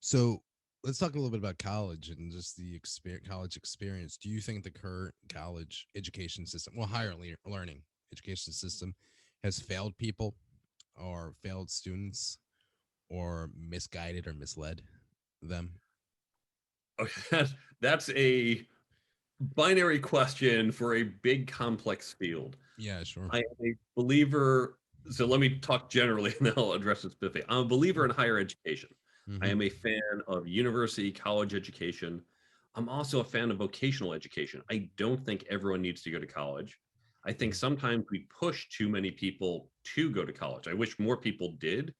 So let's talk a little bit about college and just the college experience. Do you think the current college education system, well, learning education system, has failed people or failed students or misguided or misled them? Okay, that's a binary question for a big complex field. Yeah, sure. I am a believer. So let me talk generally and then I'll address it specifically. I'm a believer in higher education. I Mm-hmm. am a fan of university, college education. I'm also a fan of vocational education. I don't think everyone needs to go to college. I think sometimes we push too many people to go to college. I wish more people did,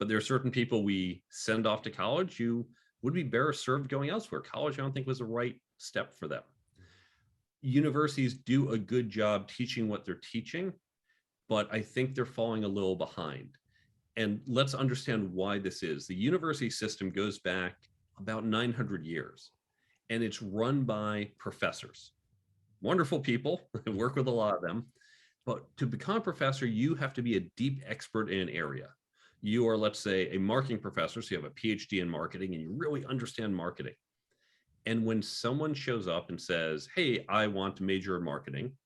but there are certain people we send off to college who would be better served going elsewhere. College, I don't think was the right step for them. Universities do a good job teaching what they're teaching, but I think they're falling a little behind. And let's understand why this is. The university system goes back about 900 years, and it's run by professors. Wonderful people. I work with a lot of them. But to become a professor, you have to be a deep expert in an area. You are, let's say, a marketing professor, so you have a PhD in marketing and you really understand marketing. And when someone shows up and says, "Hey, I want to major in marketing,"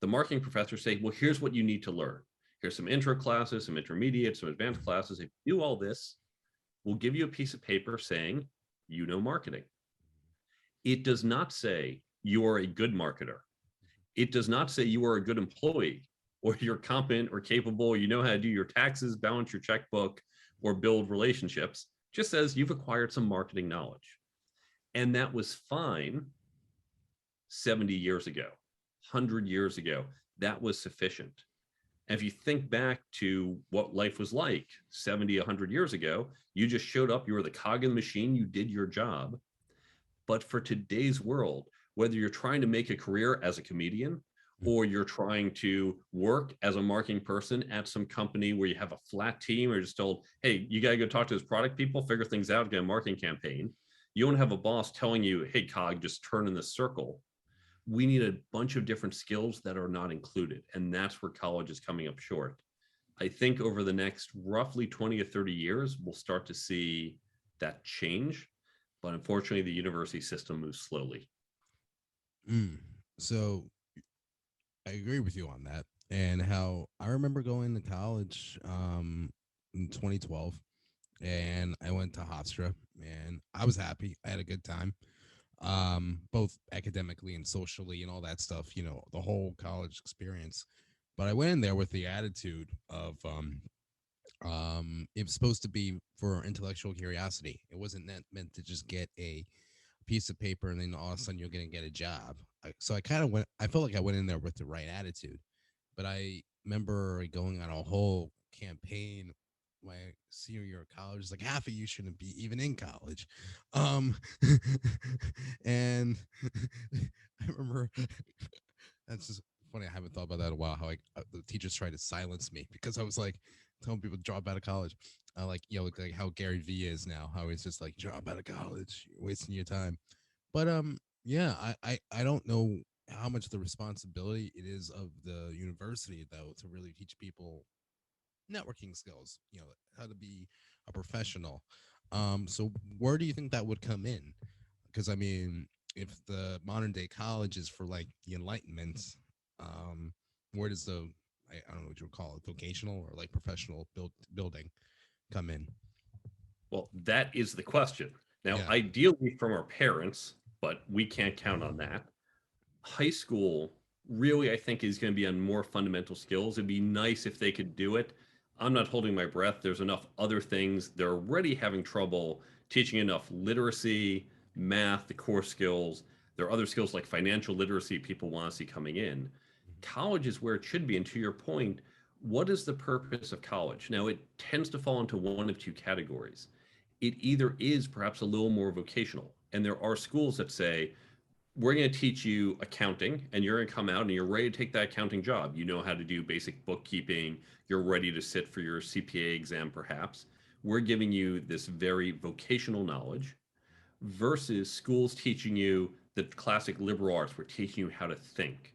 the marketing professor say, "Well, here's what you need to learn. Here's some intro classes, some intermediate, some advanced classes. If you do all this, we'll give you a piece of paper saying you know marketing." It does not say you are a good marketer. It does not say you are a good employee or you're competent or capable, you know how to do your taxes, balance your checkbook, or build relationships. It just says you've acquired some marketing knowledge. And that was fine 70 years ago, 100 years ago. That was sufficient. And if you think back to what life was like 70, 100 years ago, you just showed up, you were the cog in the machine, you did your job. But for today's world, whether you're trying to make a career as a comedian or you're trying to work as a marketing person at some company where you have a flat team or you're just told, "Hey, you got to go talk to those product people, figure things out, get a marketing campaign." You don't have a boss telling you, "Hey, cog, just turn in this circle." We need a bunch of different skills that are not included. And that's where college is coming up short. I think over the next roughly 20 or 30 years, we'll start to see that change. But unfortunately, the university system moves slowly. Mm. So I agree with you on that. And how I remember going to college in 2012, and I went to Hofstra, and I was happy. I had a good time, both academically and socially and all that stuff, the whole college experience. But I went in there with the attitude of it was supposed to be for intellectual curiosity. It wasn't meant to just get a piece of paper and then all of a sudden you're going to get a job. So I kind of went, I felt like I went in there with the right attitude. But I remember going on a whole campaign my senior year of college. It's like half of you shouldn't be even in college. Um, and I remember that's just funny. I haven't thought about that in a while. How the teachers tried to silence me because I was like telling people to drop out of college. Like like how Gary V is now. How he's just like drop out of college, you're wasting your time. But yeah, I don't know how much the responsibility it is of the university though to really teach people networking skills. How to be a professional. So where do you think that would come in? Because I mean, if the modern day college is for like the Enlightenment, um, where does the I don't know what you would call it, vocational or like professional building come in? Well, that is the question. Now, Yeah. ideally from our parents, but we can't count on that. High school really, I think, is going to be on more fundamental skills. It'd be nice if they could do it. I'm not holding my breath. There's enough other things. They're already having trouble teaching enough literacy, math, the core skills. There are other skills like financial literacy people want to see coming in. College is where it should be. And to your point, what is the purpose of college? Now, it tends to fall into one of two categories. It either is perhaps a little more vocational, and there are schools that say, we're going to teach you accounting and you're going to come out and you're ready to take that accounting job. You know how to do basic bookkeeping. You're ready to sit for your CPA exam, perhaps. We're giving you this very vocational knowledge versus schools teaching you the classic liberal arts. We're teaching you how to think.